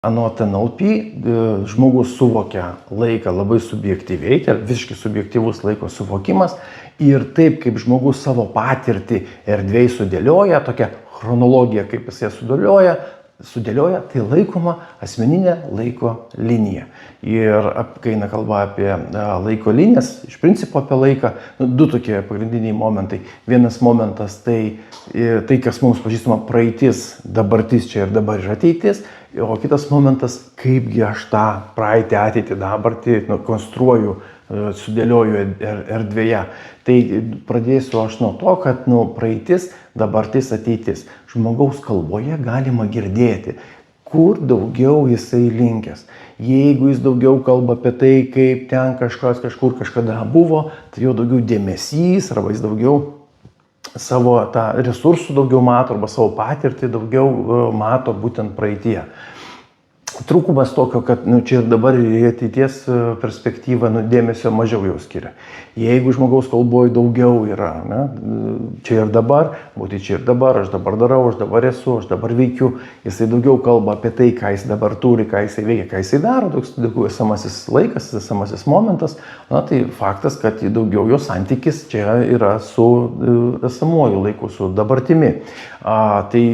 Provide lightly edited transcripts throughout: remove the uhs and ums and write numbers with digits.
Anot NLP žmogus suvokia laiką labai subjektyviai, tai visiškai subjektyvus laiko suvokimas ir taip kaip žmogus savo patirtį erdvėj sudėlioja, tokia chronologija, kaip jis ją sudėlioja, tai laikoma asmeninė laiko linija. Ir kai eina kalba apie laiko linijas, iš principo apie laiką, du tokie pagrindiniai momentai. Vienas momentas tai, kas mums pažįstama praeitis, dabartis čia ir dabar ir ateitis. O kitas momentas, kaipgi aš tą praeitį, ateitį, dabartį konstruoju, sudėlioju erdvėje. Tai pradėsiu aš nuo to, kad praeitis, dabartis, ateitis. Žmogaus kalboje galima girdėti, kur daugiau jisai linkęs. Jeigu jis daugiau kalba apie tai, kaip ten kažkas kažkur kažkada buvo, tai jo daugiau dėmesys, arba jis daugiau savo tą resursų daugiau mato, arba savo patirtį daugiau mato būtent praeityje. Trūkumas tokio, kad čia ir dabar ir ateities perspektyva dėmesio mažiau jau skiria. Jeigu žmogaus kalboje daugiau yra, čia ir dabar, būti čia ir dabar, aš dabar darau, aš dabar esu, aš dabar veikiu, jisai daugiau kalba apie tai, ką jis dabar turi, ką jisai veikia, ką jisai daro, toks daugiau esamasis laikas, esamasis momentas, tai faktas, kad daugiau jo santykis čia yra su esamuoju laiku, su dabartimi. Tai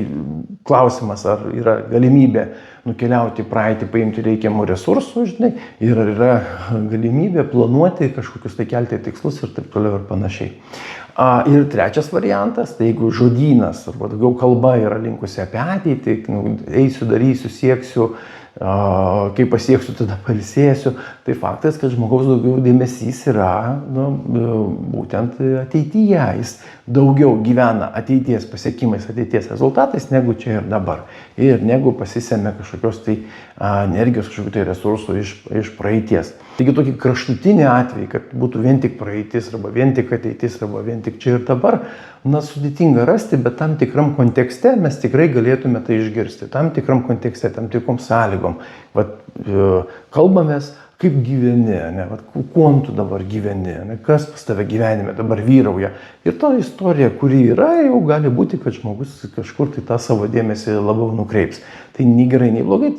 klausimas, ar yra galimybė nukeliauti į praeitį, paimti reikiamų resursų, žinai, ir yra galimybė planuoti kažkokius tai kelti tikslus ir taip toliau ir panašiai. Ir trečias variantas, tai jeigu žodynas arba daugiau kalba yra linkusi apie ateitį, eisiu, darysiu, sieksiu, kai pasieksiu, tada pailsėsiu, tai faktas, kad žmogaus daugiau dėmesys yra būtent ateityje. Jis daugiau gyvena ateities pasiekimais, ateities rezultatais, negu čia ir dabar. Ir negu pasisėmė kažkokios tai energijos, kažkokių tai resursų iš praeities. Taigi tokį kraštutinį atvejį, kad būtų vien tik praeitis, arba vien tik ateitis, arba vien tik čia ir dabar, sudėtinga rasti, bet tam tikram kontekste mes tikrai galėtume tai išgirsti. Tam tikram kontekste, tam tikrom sąlygom. Kalbamės, kaip gyveni, kuom tu dabar gyveni, kas pas tave gyvenime dabar vyrauja. Ir ta istorija, kuri yra, jau gali būti, kad žmogus kažkur tai tą savo dėmesį labiau nukreips. Tai nei gerai, nei blogai,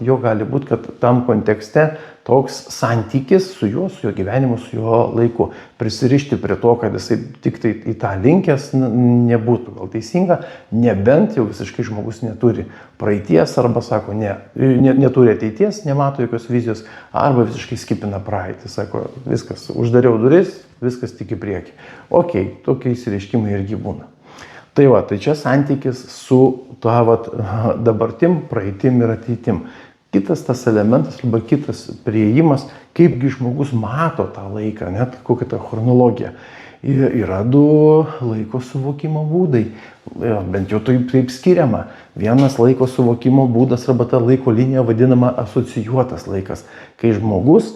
jo gali būti, kad tam kontekste toks santykis su juo gyvenimu, su jo laiku. Prisirišti prie to, kad jisai tik tai į tą linkęs nebūtų gal teisinga, nebent jau visiškai žmogus neturi praeities, arba sako, neturi ateities, nemato jokios vizijos, arba visiškai skipina praeitį, sako, viskas, uždariau duris, viskas tik į priekį. Okei, tokie įsireiškimai irgi būna. Tai čia santykis su tuo dabartim, praeitim ir ateitim. Kitas tas elementas arba kitas priėjimas, kaipgi žmogus mato tą laiką, net kokią tą chronologiją. Yra du laiko suvokimo būdai, bent jau taip skiriama. Vienas laiko suvokimo būdas arba ta laiko linija vadinama asocijuotas laikas, kai žmogus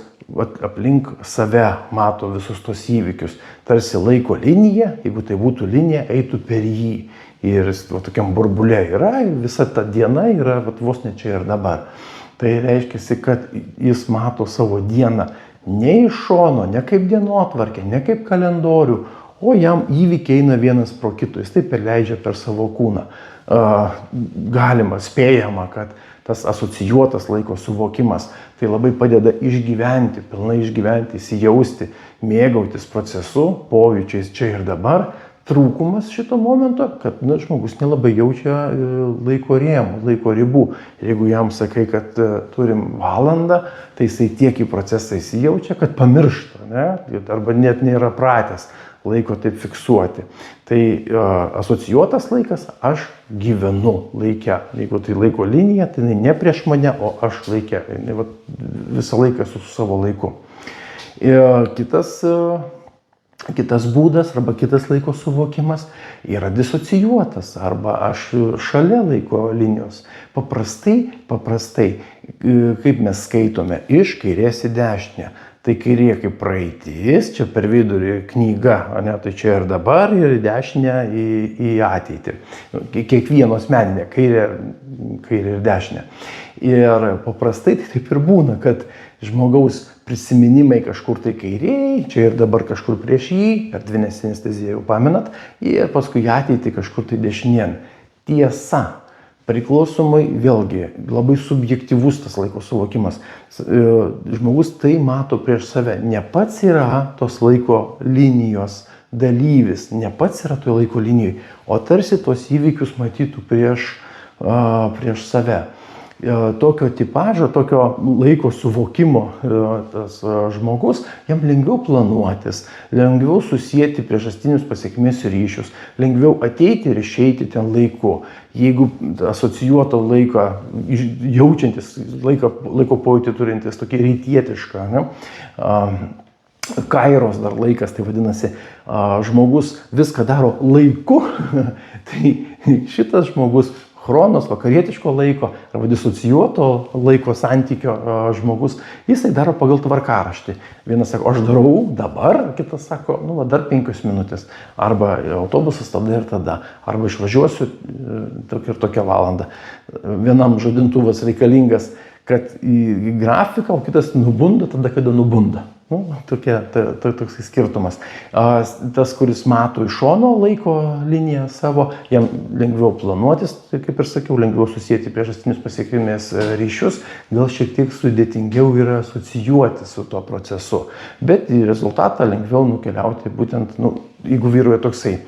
aplink save mato visus tos įvykius. Tarsi laiko linija, jeigu tai būtų linija, eitų per jį. Ir tokiam burbule yra, visa ta diena yra vos ne čia ir dabar. Tai reiškia, kad jis mato savo dieną ne iš šono, ne kaip dienotvarkę, ne kaip kalendorių, o jam įvykiai eina vienas pro kito, jis taip perleidžia per savo kūną. Galima, spėjama, kad tas asocijuotas laiko suvokimas tai labai padeda išgyventi, pilnai išgyventi, įsijausti, mėgautis procesu, pojūčiais čia ir dabar. Trūkumas šito momento, kad žmogus nelabai jaučia laiko rėmų, laiko ribų. Jeigu jam sakai, kad turim valandą, tai jisai tiek į procesą įsijaučia, kad pamiršta, arba net nėra pratęs laiko taip fiksuoti. Tai asocijuotas laikas, aš gyvenu laike. Jeigu tai laiko linija, tai ne prieš mane, o aš laike. Visą laiką esu su savo laiku. Kitas būdas arba kitas laiko suvokimas yra disocijuotas arba aš šalia laiko linijos. Paprastai, kaip mes skaitome, iš kairės į dešinę. Tai kairė kaip praeitis, čia per vidurį knyga, tai čia ir dabar, ir dešinė į ateitį. Kiekvieno asmeninė, kairė ir dešinė. Ir paprastai tai taip ir būna, kad žmogaus prisiminimai kažkur tai kairiai, čia ir dabar kažkur prieš jį, erdvinę sinesteziją jau paminat, ir paskui ateitį kažkur tai dešinien. Tiesa, Priklausomai, vėlgi, labai subjektyvus tas laiko suvokimas. Žmogus tai mato prieš save. Ne pats yra tos laiko linijos dalyvis, ne pats yra toje laiko linijoje, o tarsi tos įvykius matytų prieš save. Tokio tipažo, tokio laiko suvokimo tas žmogus, jam lengviau planuotis, lengviau susijęti priežastinius pasekmės ryšius, lengviau ateiti ir išeiti ten laiku. Jeigu asocijuoto laiką, jaučiantis laiko pojūtį turintis, tokį rytietišką, ne? Kairos dar laikas, tai vadinasi, žmogus viską daro laiku, tai šitas žmogus chronos, vakarietiško laiko arba disocijuoto laiko santykio žmogus, jisai daro pagal tvarkaraštį. Vienas sako, aš darau dabar, kitas sako, dar 5 minutės, arba autobusas tada ir tada, arba išvažiuosiu tokia ir tokia valanda. Vienam žadintuvas reikalingas, kad į grafiką, o kitas nubunda tada, kada nubunda. Toks skirtumas. Tas, kuris mato iš šono laiko liniją savo, jam lengviau planuotis, tai kaip ir sakiau, lengviau susijęti priežastinius pasekmės ryšius, gal šiek tiek sudėtingiau yra asocijuoti su tuo procesu, bet į rezultatą lengviau nukeliauti būtent, jeigu vyruoja toksai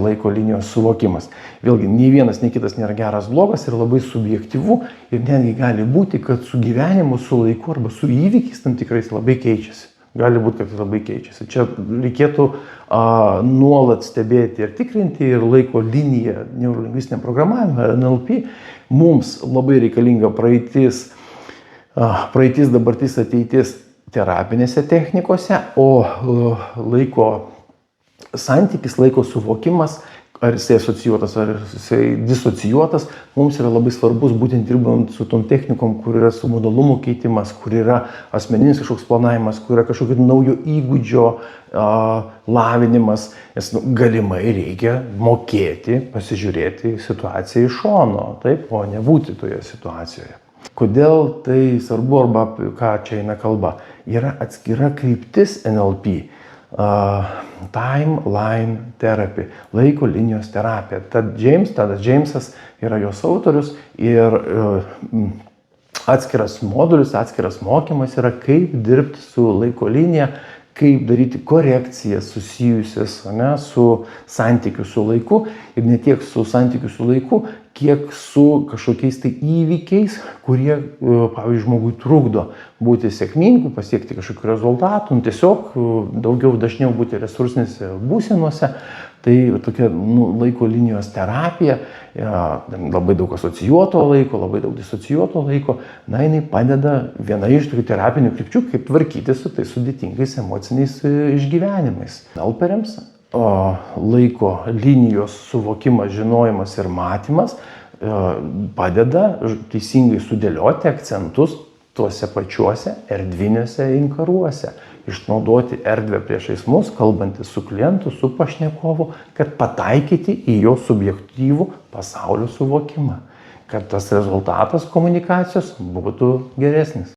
laiko linijos suvokimas. Vėlgi, nei vienas, nei kitas nėra geras, blogas ir labai subjektyvu ir netgi gali būti, kad su gyvenimu, su laiku arba su įvykiais tam tikrais labai keičiasi. Gali būti, kad labai keičiasi. Čia reikėtų nuolat stebėti ir tikrinti ir laiko liniją neurolingvistiniam programavimui, NLP. Mums labai reikalinga praeitis, dabartis, ateitis terapinėse technikose, o santykis, laiko suvokimas, ar jisai asocijuotas, ar jisai disocijuotas, mums yra labai svarbus būtent dirbant su tom technikom, kur yra su modalumų keitimas, kur yra asmeninis kažkoks planavimas, kur yra kažkokio naujo įgūdžio lavinimas, nes galimai reikia mokėti, pasižiūrėti situaciją iš šono, taip, o nebūti toje situacijoje. Kodėl tai svarbu arba apie ką čia eina kalba? Yra atskira kryptis NLP. Timeline therapy, laiko linijos terapija. Tadas Džeimsas yra jos autorius ir atskiras modulis, atskiras mokymas yra, kaip dirbti su laiko linija, kaip daryti korekcijas susijusias su santykiu su laiku ir ne tiek su santykiu su laiku, kiek su kažkokiais tai įvykiais, kurie, pavyzdžiui, žmogui trukdo būti sėkmingu, pasiekti kažkokių rezultatų, tiesiog dažniau būti resursinėse būsenuose. Tai tokia laiko linijos terapija, labai daug asocijuoto laiko, labai daug disocijuoto laiko, jinai padeda viena iš tokių terapinių krypčių, kaip tvarkyti su tais sudėtingais emociniais išgyvenimais. Helperiams laiko linijos suvokimas, žinojimas ir matymas padeda teisingai sudėlioti akcentus tuose pačiuose erdviniuose inkaruose. Išnaudoti erdvę priešais mus, kalbantis su klientu, su pašnekovu, kad pataikyti į jo subjektyvų pasaulio suvokimą, kad tas rezultatas komunikacijos būtų geresnis.